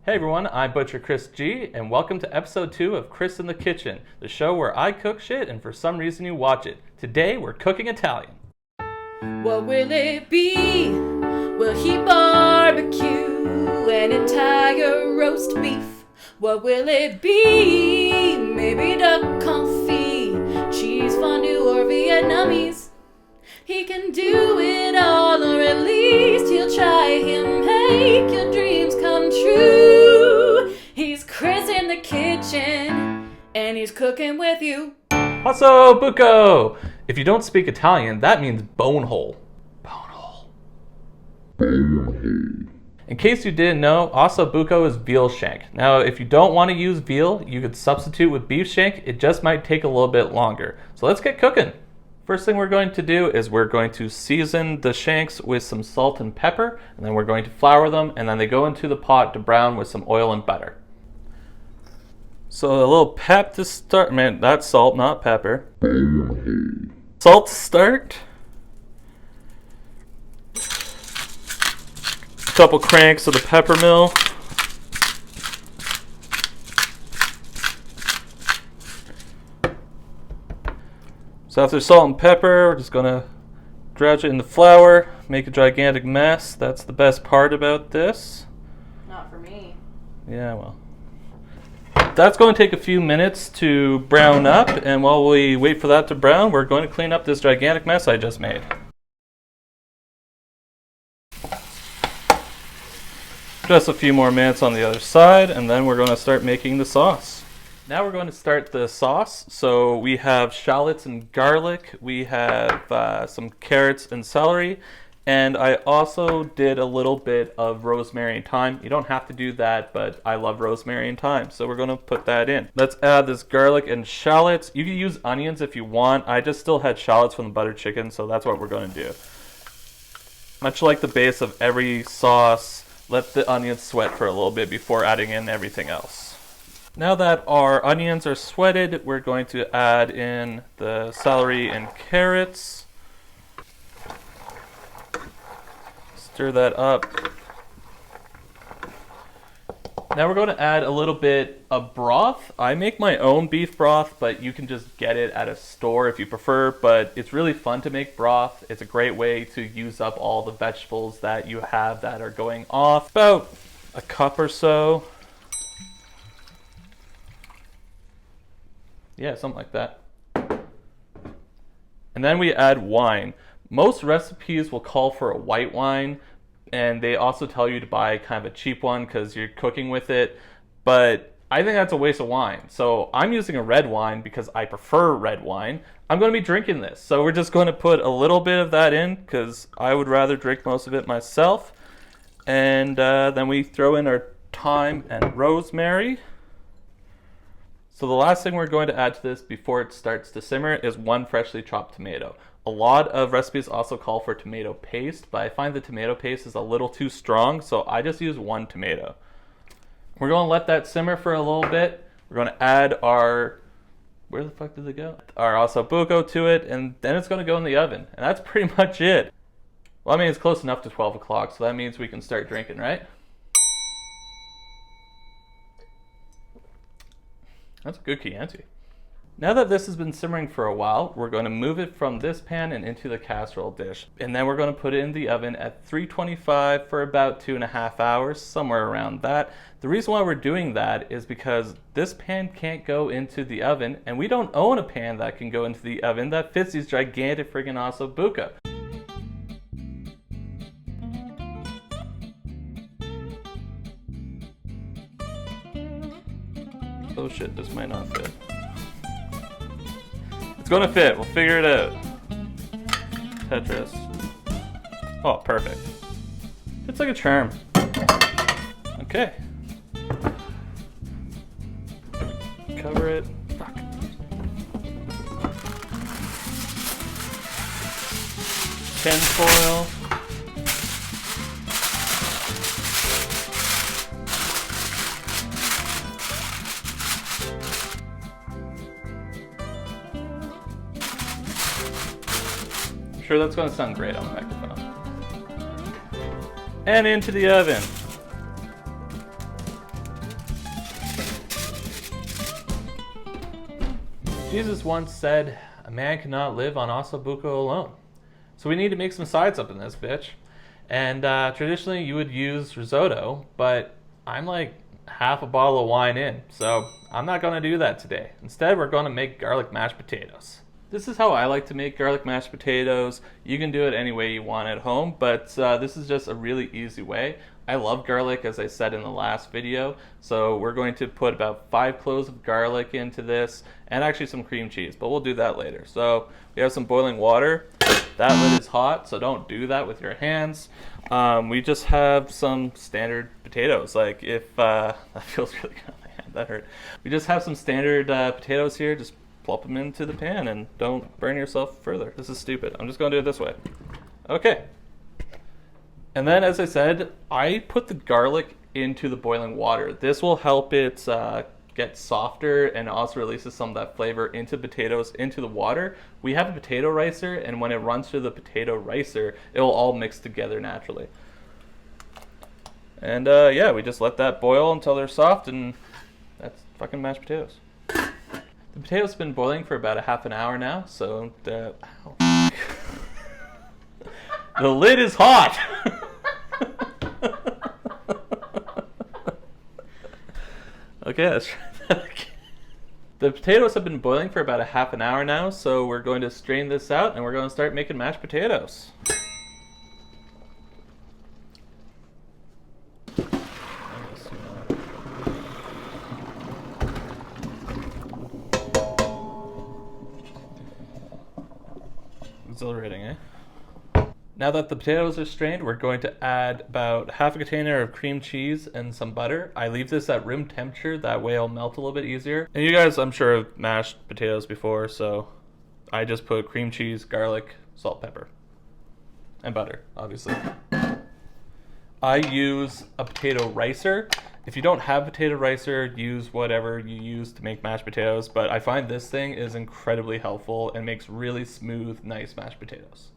Hey everyone, I'm Butcher Chris G, and welcome to episode 2 of Chris in the Kitchen, the show where I cook shit and for some reason you watch it. Today we're cooking Italian. What will it be? Will he barbecue an entire roast beef? What will it be? Maybe duck confit, cheese fondue, or Vietnamese. He can do it all, or at least he'll try. He'll make your dreams come true. He's Chris in the kitchen, and he's cooking with you. Osso, buco! If you don't speak Italian, that means bone hole. Bone hole. In case you didn't know, osso buco is veal shank. Now, if you don't want to use veal, you could substitute with beef shank. It just might take a little bit longer. So let's get cooking. First thing we're going to do is we're going to season the shanks with some salt and pepper, and then we're going to flour them, and then they go into the pot to brown with some oil and butter. So a little pep to start. Man, that's salt, not pepper. Salt to start. A couple cranks of the pepper mill. So after salt and pepper, we're just gonna dredge it in the flour, make a gigantic mess. That's the best part about this. Not for me. Yeah, well. That's going to take a few minutes to brown up, and while we wait for that to brown, we're going to clean up this gigantic mess I just made. Just a few more minutes on the other side, and then we're going to start making the sauce. Now we're going to start the sauce. So we have shallots and garlic, we have some carrots and celery, and I also did a little bit of rosemary and thyme. You don't have to do that, but I love rosemary and thyme, so we're going to put that in. Let's add this garlic and shallots. You can use onions if you want. I just still had shallots from the buttered chicken, so that's what we're going to do. Much like the base of every sauce, let the onions sweat for a little bit before adding in everything else. Now that our onions are sweated, we're going to add in the celery and carrots. Stir that up. Now we're going to add a little bit of broth. I make my own beef broth, but you can just get it at a store if you prefer, but it's really fun to make broth. It's a great way to use up all the vegetables that you have that are going off. About a cup or so. Yeah, something like that. And then we add wine. Most recipes will call for a white wine, and they also tell you to buy kind of a cheap one because you're cooking with it, but I think that's a waste of wine. So I'm using a red wine because I prefer red wine. I'm going to be drinking this, so we're just going to put a little bit of that in because I would rather drink most of it myself. And then we throw in our thyme and rosemary. So the last thing we're going to add to this before it starts to simmer is one freshly chopped tomato. A lot of recipes also call for tomato paste, but I find the tomato paste is a little too strong, so I just use one tomato. We're going to let that simmer for a little bit. We're going to add our, where the fuck did it go? Our osso buco to it, and then it's going to go in the oven. And that's pretty much it. Well, I mean, it's close enough to 12 o'clock, so that means we can start drinking, right? That's a good Chianti. Now that this has been simmering for a while, we're going to move it from this pan and into the casserole dish. And then we're going to put it in the oven at 325 for about 2.5 hours, somewhere around that. The reason why we're doing that is because this pan can't go into the oven, and we don't own a pan that can go into the oven that fits these gigantic friggin' osso buco. Oh shit, this might not fit. It's gonna fit, we'll figure it out. Tetris. Oh, perfect. It's like a charm. Okay. Cover it. Fuck. Tin foil. Sure, that's going to sound great on the microphone. And into the oven. Jesus once said, a man cannot live on osso buco alone. So we need to make some sides up in this bitch. And traditionally you would use risotto, but I'm like half a bottle of wine in, so I'm not going to do that today. Instead, we're going to make garlic mashed potatoes. This is how I like to make garlic mashed potatoes. You can do it any way you want at home, but this is just a really easy way. I love garlic, as I said in the last video, so we're going to put about 5 cloves of garlic into this, and actually some cream cheese, but we'll do that later. So we have some boiling water. That lid is hot, so don't do that with your hands. We just have some standard potatoes. Like if, that feels really good on my hand, that hurt. We just have some standard potatoes here. Just plop them into the pan and don't burn yourself further. This is stupid. I'm just gonna do it this way. Okay. And then, as I said, I put the garlic into the boiling water. This will help it get softer and also releases some of that flavor into potatoes, into the water. We have a potato ricer, and when it runs through the potato ricer, it will all mix together naturally. And yeah, we just let that boil until they're soft, and that's fucking mashed potatoes. The potatoes have been boiling for about a half an hour now, so the lid is hot. Okay, let's try that again. The potatoes have been boiling for about a half an hour now, so we're going to strain this out and we're going to start making mashed potatoes. Exhilarating, eh? Now that the potatoes are strained, we're going to add about half a container of cream cheese and some butter. I leave this at room temperature, that way it'll melt a little bit easier. And you guys, I'm sure, have mashed potatoes before, so I just put cream cheese, garlic, salt, pepper, and butter, obviously. I use a potato ricer. If you don't have a potato ricer, use whatever you use to make mashed potatoes, but I find this thing is incredibly helpful and makes really smooth, nice mashed potatoes.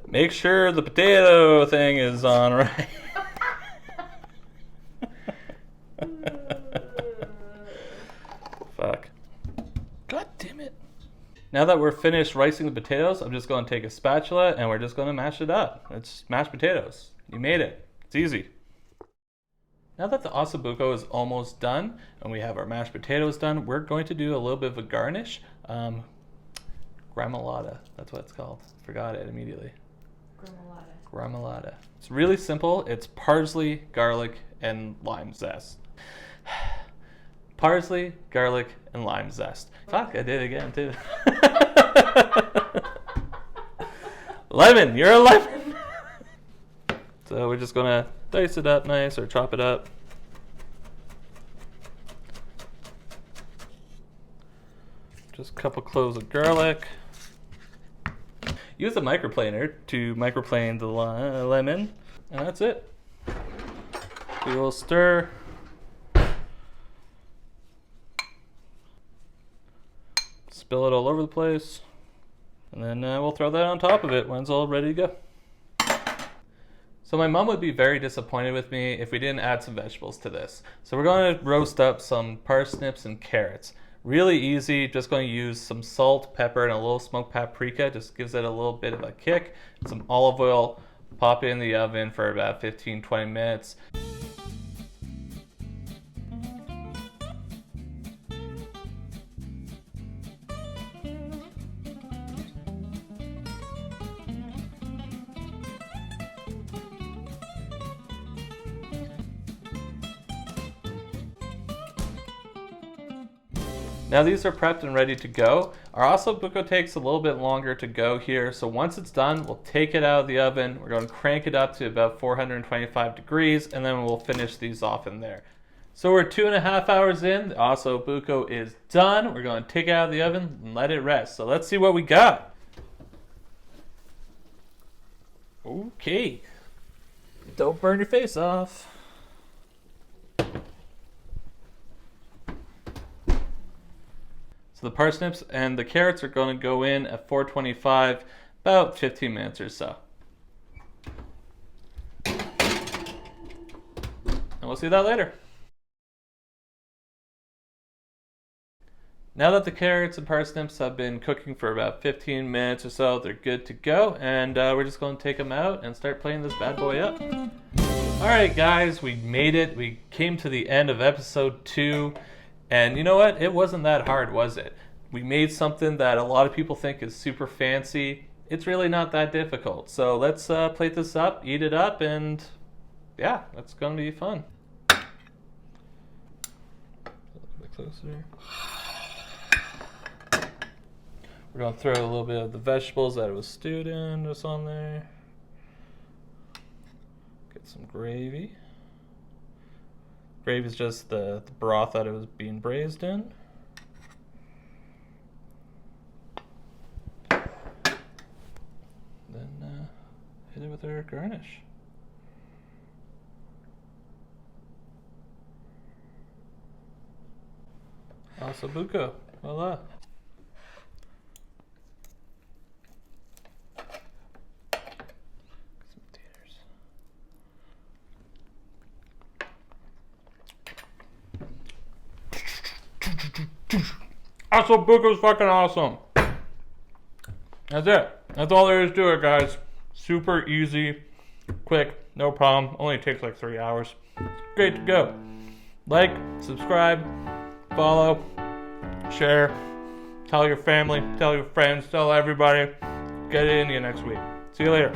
Make sure the potato thing is on right. Fuck. God damn it. Now that we're finished ricing the potatoes, I'm just going to take a spatula and we're just going to mash it up. It's mashed potatoes. You made it. It's easy. Now that the osso buco is almost done and we have our mashed potatoes done, we're going to do a little bit of a garnish. Gremolata, that's what it's called. Forgot it immediately. Gremolata. It's really simple. It's parsley, garlic, and lime zest. Parsley, garlic, and lime zest. Fuck, I did it again too. Lemon, you're a lemon. So we're just gonna dice it up nice or chop it up. Just a couple cloves of garlic. Use a microplaner to microplane the lemon, and that's it. We will stir. Spill it all over the place, and then we'll throw that on top of it when it's all ready to go. So my mom would be very disappointed with me if we didn't add some vegetables to this. So we're going to roast up some parsnips and carrots. Really easy, just going to use some salt, pepper, and a little smoked paprika. Just gives it a little bit of a kick. Some olive oil, pop it in the oven for about 15-20 minutes. Now these are prepped and ready to go. Our osso buco takes a little bit longer to go here, so once it's done, we'll take it out of the oven. We're going to crank it up to about 425 degrees, and then we'll finish these off in there. So we're 2.5 hours in. The osso buco is done. We're going to take it out of the oven and let it rest. So let's see what we got. Okay. Don't burn your face off. So the parsnips and the carrots are going to go in at 425, about 15 minutes or so. And we'll see that later. Now that the carrots and parsnips have been cooking for about 15 minutes or so, they're good to go, and we're just going to take them out and start plating this bad boy up. Alright guys, we made it. We came to the end of episode 2, and you know what? It wasn't that hard, was it? We made something that a lot of people think is super fancy. It's really not that difficult. So let's plate this up, eat it up, and yeah, that's going to be fun. A bit closer. We're going to throw a little bit of the vegetables that it was stewed in just on there. Get some gravy. Gravy is just the broth that it was being braised in. Then hit it with our garnish. Also buco. Voila. Some taters. Also buco's fucking awesome. That's it. That's all there is to it, guys. Super easy, quick, no problem. Only takes like 3 hours. Great to go. Like, subscribe, follow, share, tell your family, tell your friends, tell everybody. Get it in you next week. See you later.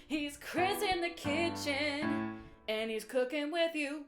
He's Chris in the kitchen, and he's cooking with you.